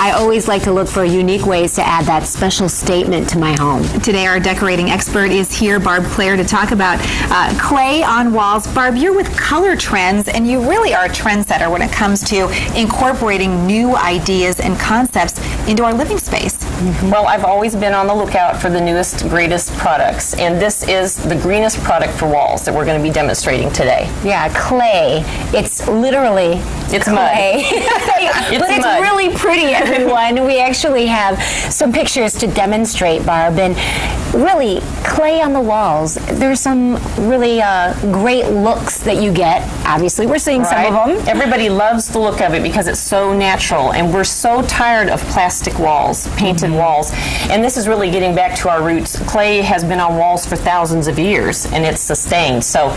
I always like to look for unique ways to add that special statement to my home. Today, our decorating expert is here, Barb Claire, to talk about clay on walls. Barb, you're with Color Trendz, and you really are a trendsetter when it comes to incorporating new ideas and concepts into our living space. Well, I've always been on the lookout for the newest, greatest products, and this is the greenest product for walls that we're going to be demonstrating today. Yeah, clay. It's literally It's clay. It's But it's mud. really pretty, everyone. We actually have some pictures to demonstrate, Barb, and really, clay on the walls. There's some really great looks that you get. Obviously, we're seeing some of them. Everybody loves the look of it because it's so natural, and we're so tired of plastic walls, painted walls, and this is really getting back to our roots. Clay has been on walls for thousands of years, and it's sustained. So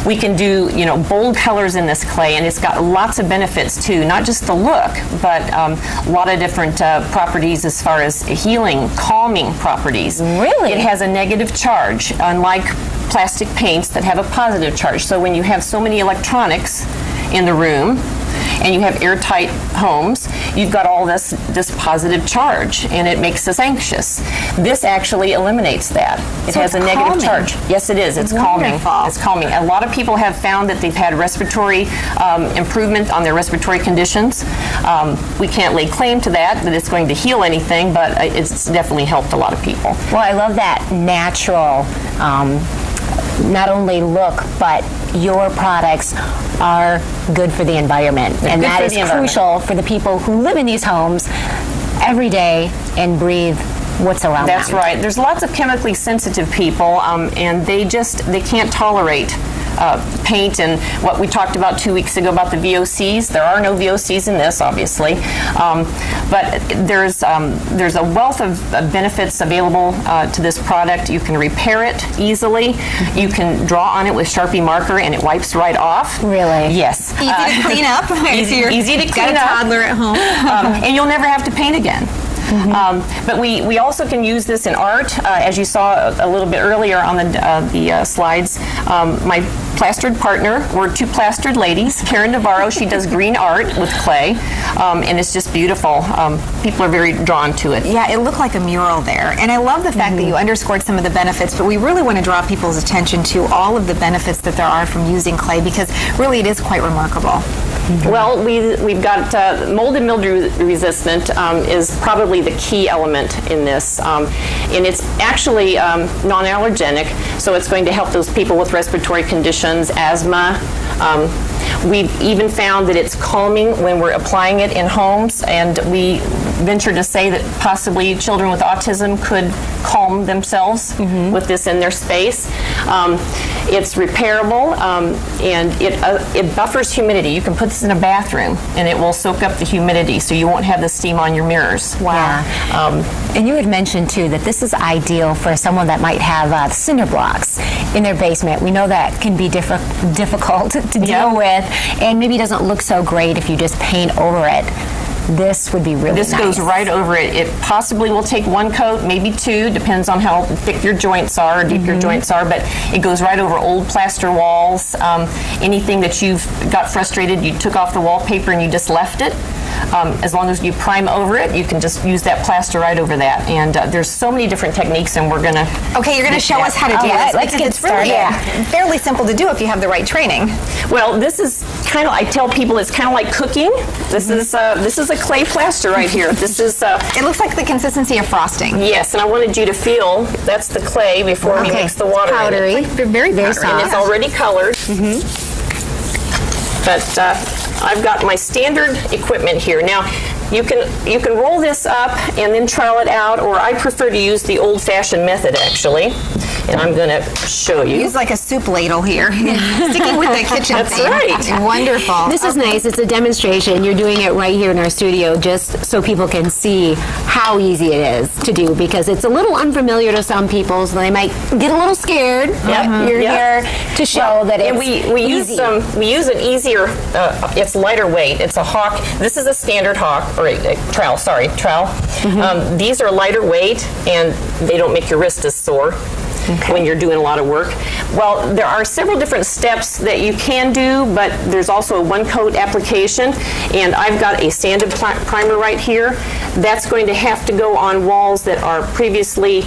we can do, bold colors in this clay, and it's got lots of benefits too, not just the look, but a lot of different properties as far as healing, calming properties. Really? It has a negative charge, unlike plastic paints that have a positive charge. So when you have so many electronics in the room, and you have airtight homes, you've got all this positive charge, and it makes us anxious. This actually eliminates that. It has a negative charge. Yes, it is. It's calming. It's calming. A lot of people have found that they've had respiratory improvement on their respiratory conditions. We can't lay claim to that it's going to heal anything, but it's definitely helped a lot of people. Well, I love that natural, not only look, but your products are good for the environment. And that is crucial for the people who live in these homes every day and breathe what's around them. That's right. There's lots of chemically sensitive people, and they can't tolerate paint and what we talked about 2 weeks ago about the VOCs. There are no VOCs in this, obviously, but there's a wealth of benefits available to this product. You can repair it easily. You can draw on it with Sharpie marker, and it wipes right off. Really? Yes. Easy to clean up. Easy to clean up. Got a toddler at home. And you'll never have to paint again. But we also can use this in art, as you saw a little bit earlier on the slides. My plastered partner, we're two plastered ladies. Karen Navarro, she does green art with clay, and it's just beautiful. People are very drawn to it. Yeah, it looked like a mural there. And I love the fact that you underscored some of the benefits, but we really want to draw people's attention to all of the benefits that there are from using clay, because really it is quite remarkable. Well, we've got mold and mildew resistant is probably the key element in this, and it's actually non-allergenic, so it's going to help those people with respiratory conditions, asthma. We've even found that it's calming when we're applying it in homes, and we venture to say that possibly children with autism could calm themselves with this in their space. It's repairable, and it buffers humidity. You can put this in a bathroom, and it will soak up the humidity, so you won't have the steam on your mirrors. Wow. Yeah. And you had mentioned, too, that this is ideal for someone that might have cinder blocks in their basement. We know that can be difficult to deal with, and maybe doesn't look so great if you just paint over it. This would be really nice. This goes right over it. It possibly will take one coat, maybe two, depends on how thick your joints are or deep your joints are, but it goes right over old plaster walls. Anything that you've got frustrated, you took off the wallpaper and you just left it. As long as you prime over it, you can just use that plaster right over that. And there's so many different techniques, and we're going to... Okay, you're going to show us how to do this. Let's get started. It's fairly simple to do if you have the right training. Well, this is kind of, I tell people it's kind of like cooking. This is a clay plaster right here. This is... it looks like the consistency of frosting. Yes, and I wanted you to feel, that's the clay before we mix the water powdery. in it. It's like very powdery. And it's already colored. But I've got my standard equipment here. Now, you can roll this up and then trowel it out, or I prefer to use the old-fashioned method, actually. And I'm going to show you. Use like a soup ladle here. Sticking with the kitchen That's theme. right. Wonderful. This is nice. It's a demonstration. You're doing it right here in our studio just so people can see how easy it is to do, because it's a little unfamiliar to some people, so they might get a little scared. You're here to show that it's we use an easier, it's lighter weight. It's a hawk. This is a standard hawk, or a trowel, sorry, trowel. These are lighter weight, and they don't make your wrist as sore. when you're doing a lot of work. Well, there are several different steps that you can do, but there's also a one-coat application, and I've got a sanded primer right here. That's going to have to go on walls that are previously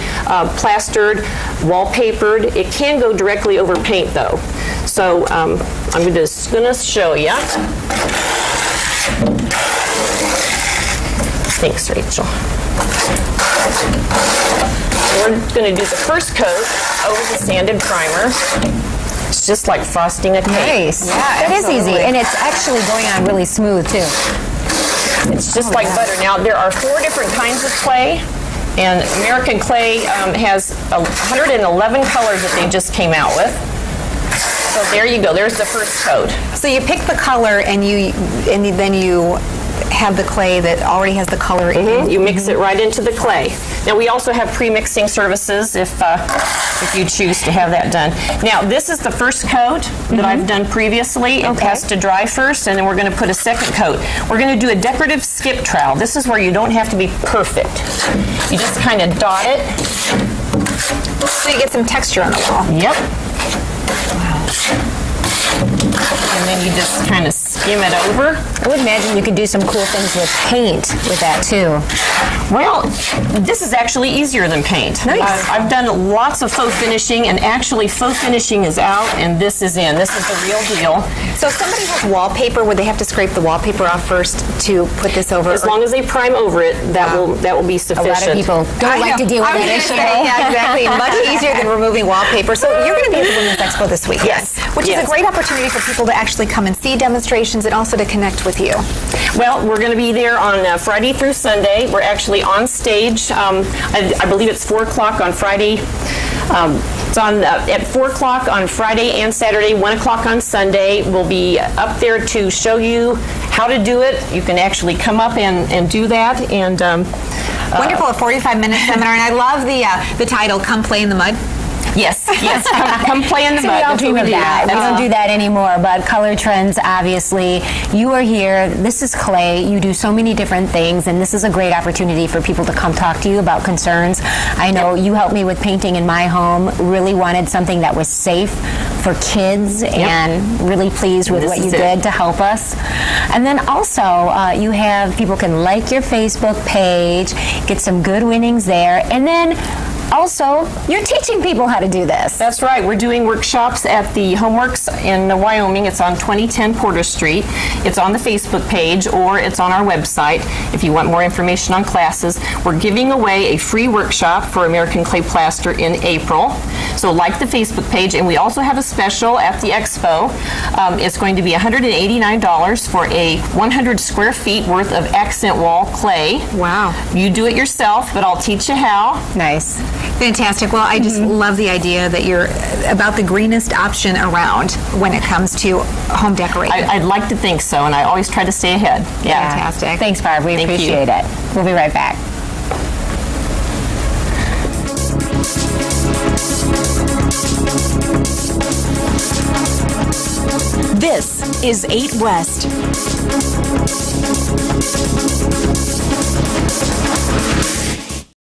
plastered, wallpapered. It can go directly over paint, though. So I'm just going to show you. Thanks, Rachel. We're going to do the first coat over the sanded primer. It's just like frosting a cake. Nice. Yeah, it is easy, and it's actually going on really smooth too. It's just like butter. Now, there are 4 different kinds of clay, and American Clay has 111 colors that they just came out with. So there you go. There's the first coat. So you pick the color, and then you have the clay that already has the color in. You mix it right into the clay. Now, we also have pre-mixing services if you choose to have that done. Now, this is the first coat that I've done previously. It has to dry first, and then we're going to put a second coat. We're going to do a decorative skip trowel. This is where you don't have to be perfect. You just kind of dot it. So you get some texture on the wall. Yep. And then you just kind of skim it over. I would imagine you could do some cool things with paint with that too. Well, this is actually easier than paint. Nice. I've done lots of faux finishing, and actually faux finishing is out and this is in. This is the real deal. So if somebody has wallpaper, would they have to scrape the wallpaper off first to put this over? As long as they prime over it, that will be sufficient. A lot of people don't like to deal with that issue. Yeah, exactly. Much easier than removing wallpaper. So you're going to be at the Women's Expo this weekend. Yes. Which is a great opportunity for people to actually come and see demonstrations and also to connect with you. Well, we're going to be there on Friday through Sunday. We're actually on stage. I believe it's 4 o'clock on Friday. It's on at 4 o'clock on Friday and Saturday, 1 o'clock on Sunday. We'll be up there to show you how to do it. You can actually come up and do that. And wonderful, a 45-minute seminar. And I love the title, Come Play in the Mud. Yes, yes. Come play in the mud. We all dream of that. We don't do that anymore, but Color Trendz, obviously, you are here. This is Clay. You do so many different things, and this is a great opportunity for people to come talk to you about concerns. I know you helped me with painting in my home, really wanted something that was safe for kids, and really pleased with what you did to help us. And then also, you have people can like your Facebook page, get some good winnings there, and then also, you're teaching people how to do this. That's right. We're doing workshops at the Homeworks in Wyoming. It's on 2010 Porter Street. It's on the Facebook page, or it's on our website if you want more information on classes. We're giving away a free workshop for American Clay Plaster in April. So like the Facebook page, and we also have a special at the expo. It's going to be $189 for a 100 square feet worth of accent wall clay. Wow. You do it yourself, but I'll teach you how. Nice. Fantastic. Well, I just love the idea that you're about the greenest option around when it comes to home decorating. I'd like to think so, and I always try to stay ahead. Yeah. Fantastic. Thanks, Barb. We appreciate it. We'll be right back. This is 8 West.